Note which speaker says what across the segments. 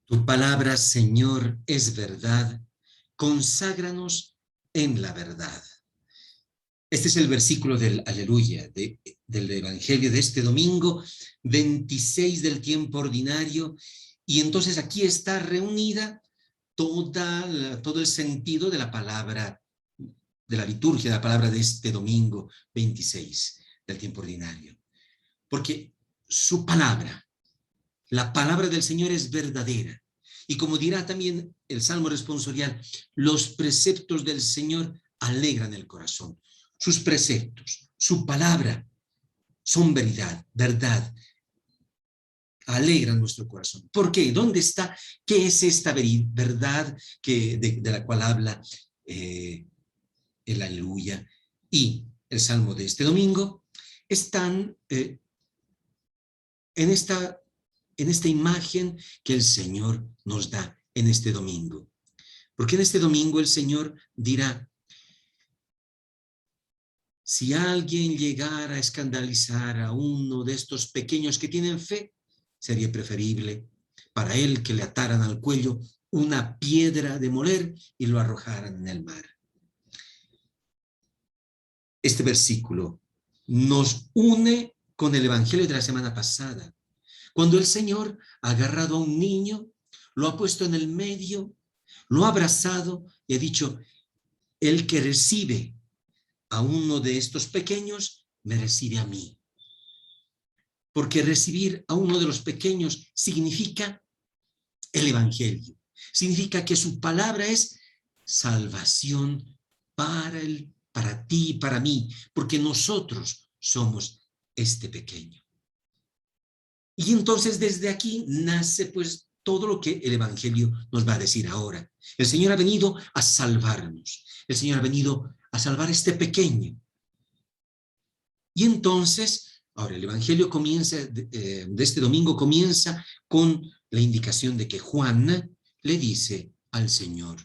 Speaker 1: Tu palabra, Señor, es verdad. Conságranos en la verdad. Este es el versículo del Aleluya, del Evangelio de este domingo 26 del tiempo ordinario. Y entonces aquí está reunida todo el sentido de la palabra, de la liturgia, de la palabra de este domingo 26 del tiempo ordinario. Porque su palabra, la palabra del Señor es verdadera. Y como dirá también el Salmo responsorial, los preceptos del Señor alegran el corazón. Sus preceptos, su palabra son verdad, alegran nuestro corazón. ¿Por qué? ¿Dónde está? ¿Qué es esta verdad de la cual habla el Aleluya y el Salmo de este domingo? Están en esta imagen que el Señor nos da en este domingo. Porque en este domingo el Señor dirá, si alguien llegara a escandalizar a uno de estos pequeños que tienen fe, sería preferible para él que le ataran al cuello una piedra de moler y lo arrojaran en el mar. Este versículo nos une con el Evangelio de la semana pasada, cuando el Señor ha agarrado a un niño, lo ha puesto en el medio, lo ha abrazado y ha dicho, el que recibe a uno de estos pequeños, me recibe a mí. Porque recibir a uno de los pequeños significa el Evangelio. Significa que su palabra es salvación para ti y para mí, porque nosotros somos este pequeño. Y entonces desde aquí nace pues todo lo que el Evangelio nos va a decir ahora. El Señor ha venido a salvarnos. El Señor ha venido a salvar a este pequeño. Y entonces, ahora el Evangelio comienza, de este domingo comienza con la indicación de que Juan le dice al Señor,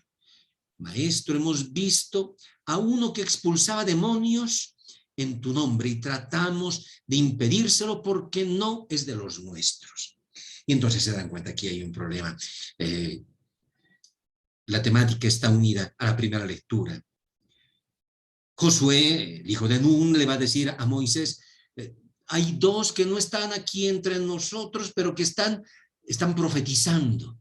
Speaker 1: Maestro, hemos visto a uno que expulsaba demonios en tu nombre y tratamos de impedírselo porque no es de los nuestros. Y entonces se dan cuenta que hay un problema. La temática está unida a la primera lectura. Josué, el hijo de Nun, le va a decir a Moisés, hay dos que no están aquí entre nosotros, pero que están profetizando,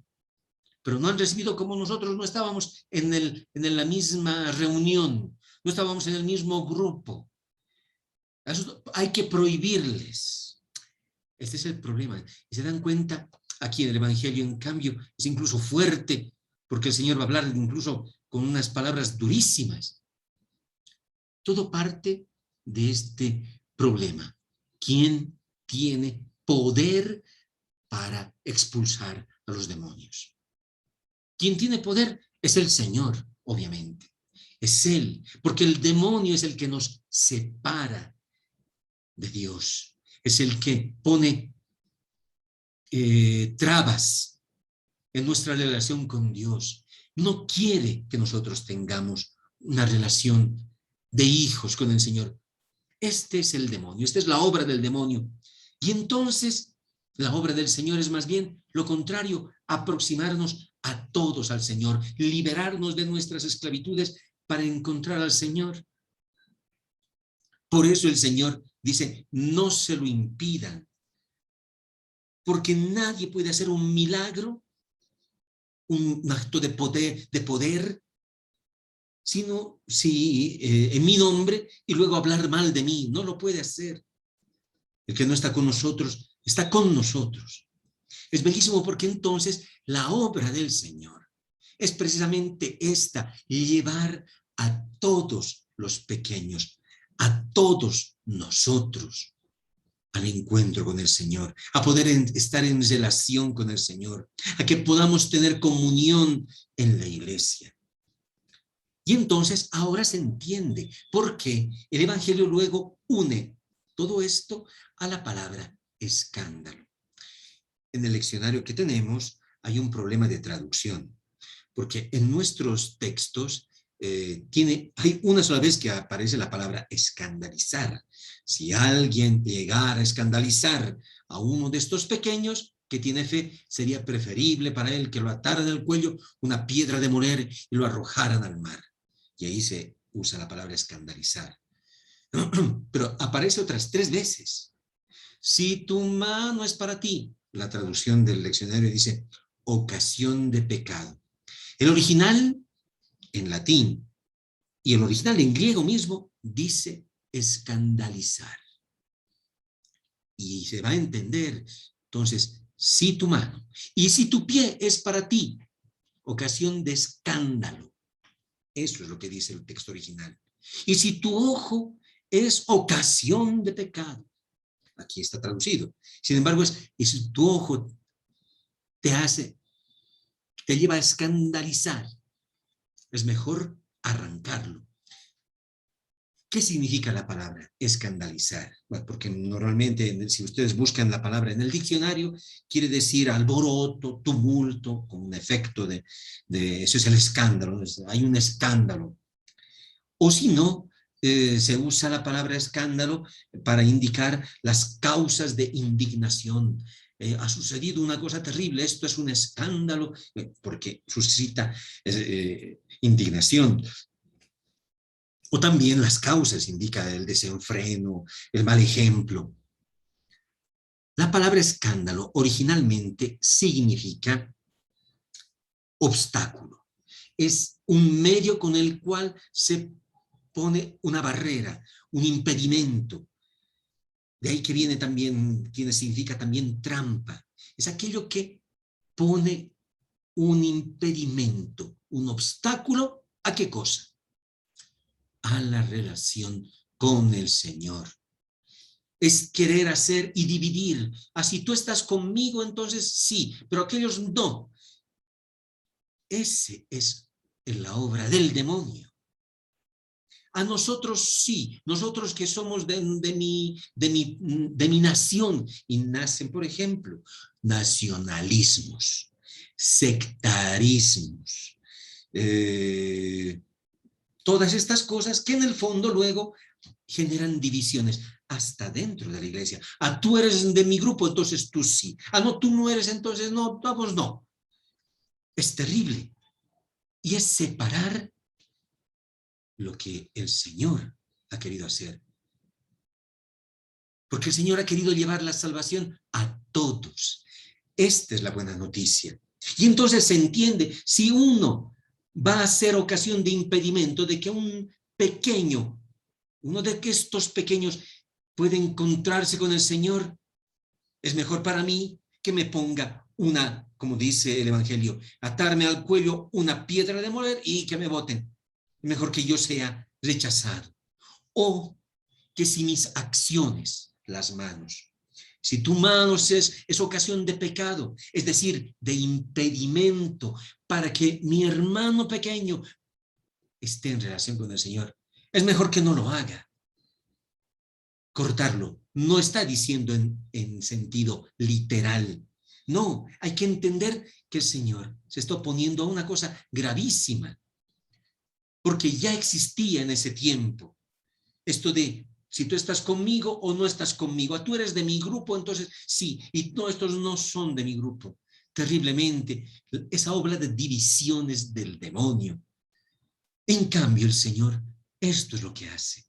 Speaker 1: pero no han recibido como nosotros, no estábamos en la misma reunión, no estábamos en el mismo grupo. Eso hay que prohibirles. Este es el problema. Y se dan cuenta, aquí en el Evangelio, en cambio, es incluso fuerte, porque el Señor va a hablar incluso con unas palabras durísimas. Todo parte de este problema. ¿Quién tiene poder para expulsar a los demonios? ¿Quién tiene poder? Es el Señor, obviamente. Es Él, porque el demonio es el que nos separa de Dios. Es el que pone trabas en nuestra relación con Dios. No quiere que nosotros tengamos una relación de hijos con el Señor. Este es el demonio, esta es la obra del demonio. Y entonces, la obra del Señor es más bien lo contrario, aproximarnos a todos al Señor, liberarnos de nuestras esclavitudes para encontrar al Señor. Por eso el Señor dice, no se lo impidan, porque nadie puede hacer un milagro, un acto de poder sino si en mi nombre y luego hablar mal de mí. No lo puede hacer. El que no está con nosotros, está con nosotros. Es bellísimo porque entonces la obra del Señor es precisamente esta, llevar a todos los pequeños, a todos nosotros al encuentro con el Señor, a poder estar en relación con el Señor, a que podamos tener comunión en la iglesia. Y entonces ahora se entiende por qué el Evangelio luego une todo esto a la palabra escándalo. En el leccionario que tenemos hay un problema de traducción, porque en nuestros textos hay una sola vez que aparece la palabra escandalizar. Si alguien llegara a escandalizar a uno de estos pequeños, que tiene fe, sería preferible para él que lo ataran al cuello una piedra de moler y lo arrojaran al mar. Y ahí se usa la palabra escandalizar. Pero aparece otras 3 veces. Si tu mano es para ti, la traducción del leccionario dice ocasión de pecado. El original en latín y el original en griego mismo dice escandalizar. Y se va a entender, entonces, si tu mano y si tu pie es para ti, ocasión de escándalo. Eso es lo que dice el texto original. Y si tu ojo es ocasión de pecado, aquí está traducido. Sin embargo, y si tu ojo te lleva a escandalizar, es mejor arrancarlo. ¿Qué significa la palabra escandalizar? Bueno, porque normalmente, si ustedes buscan la palabra en el diccionario, quiere decir alboroto, tumulto, con un efecto de eso es el escándalo, hay un escándalo. O si no, se usa la palabra escándalo para indicar las causas de indignación. Ha sucedido una cosa terrible, esto es un escándalo, porque suscita indignación. O también las causas, indica el desenfreno, el mal ejemplo. La palabra escándalo originalmente significa obstáculo. Es un medio con el cual se pone una barrera, un impedimento. De ahí que viene también, que significa también trampa. Es aquello que pone un impedimento, un obstáculo, ¿a qué cosa? A la relación con el Señor. Es querer hacer y dividir. Así tú estás conmigo, entonces sí, pero aquellos no. Ese es la obra del demonio. A nosotros sí, nosotros que somos de mi nación, y nacen, por ejemplo, nacionalismos, sectarismos, todas estas cosas que en el fondo luego generan divisiones hasta dentro de la iglesia. Ah, tú eres de mi grupo, entonces tú sí. Ah, no, tú no eres, entonces no, vamos, no. Es terrible. Y es separar lo que el Señor ha querido hacer. Porque el Señor ha querido llevar la salvación a todos. Esta es la buena noticia. Y entonces se entiende, si uno va a ser ocasión de impedimento de que un pequeño, uno de estos pequeños puede encontrarse con el Señor, es mejor para mí que me ponga una, como dice el Evangelio, atarme al cuello una piedra de moler y que me boten. Mejor que yo sea rechazado. O que si mis acciones, las manos, si tu mano es ocasión de pecado, es decir, de impedimento para que mi hermano pequeño esté en relación con el Señor, es mejor que no lo haga. Cortarlo. No está diciendo en sentido literal. No, hay que entender que el Señor se está oponiendo a una cosa gravísima, porque ya existía en ese tiempo esto de si tú estás conmigo o no estás conmigo. Tú eres de mi grupo, entonces sí, y no, estos no son de mi grupo. Terriblemente, esa obra de divisiones del demonio. En cambio, el Señor, esto es lo que hace,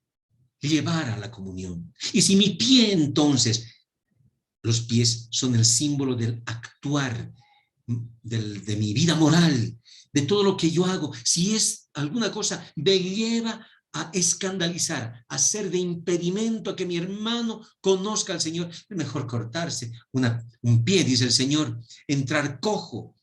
Speaker 1: llevar a la comunión. Y si mi pie, entonces, los pies son el símbolo del actuar, de mi vida moral, de todo lo que yo hago. Si es alguna cosa, me lleva a escandalizar, a ser de impedimento a que mi hermano conozca al Señor, es mejor cortarse un pie, dice el Señor, entrar cojo.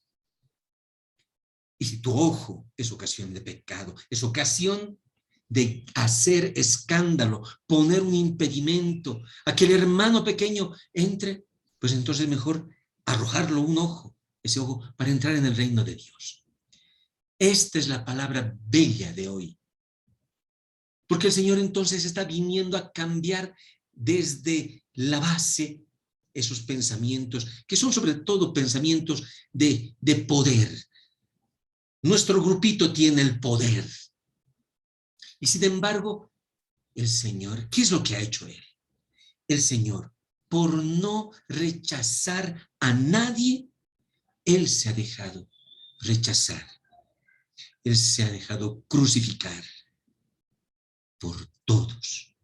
Speaker 1: Y si tu ojo es ocasión de pecado, es ocasión de hacer escándalo, poner un impedimento a que el hermano pequeño entre, pues entonces mejor arrojarlo un ojo, ese ojo, para entrar en el reino de Dios. Esta es la palabra bella de hoy. Porque el Señor entonces está viniendo a cambiar desde la base esos pensamientos, que son sobre todo pensamientos de poder. Nuestro grupito tiene el poder. Y sin embargo, el Señor, ¿qué es lo que ha hecho Él? El Señor por no rechazar a nadie, Él se ha dejado rechazar. Él se ha dejado crucificar por todos,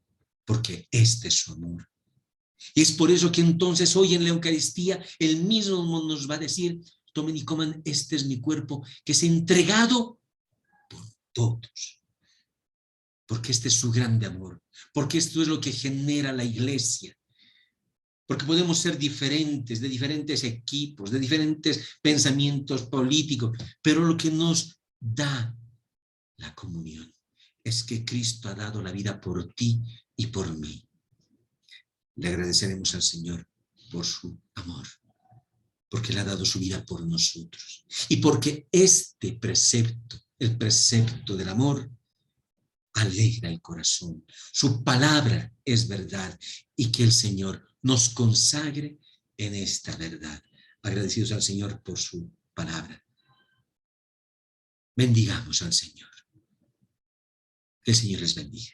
Speaker 1: porque este es su amor. Y es por eso que entonces hoy en la Eucaristía Él mismo nos va a decir: tomen y coman, este es mi cuerpo que es entregado por todos. Porque este es su grande amor, porque esto es lo que genera la iglesia. Porque podemos ser diferentes, de diferentes equipos, de diferentes pensamientos políticos, pero lo que nos da la comunión es que Cristo ha dado la vida por ti y por mí. Le agradeceremos al Señor por su amor, porque Él ha dado su vida por nosotros. Y porque este precepto, el precepto del amor, alegra el corazón. Su palabra es verdad y que el Señor nos consagre en esta verdad. Agradecidos al Señor por su palabra. Bendigamos al Señor. Que el Señor les bendiga.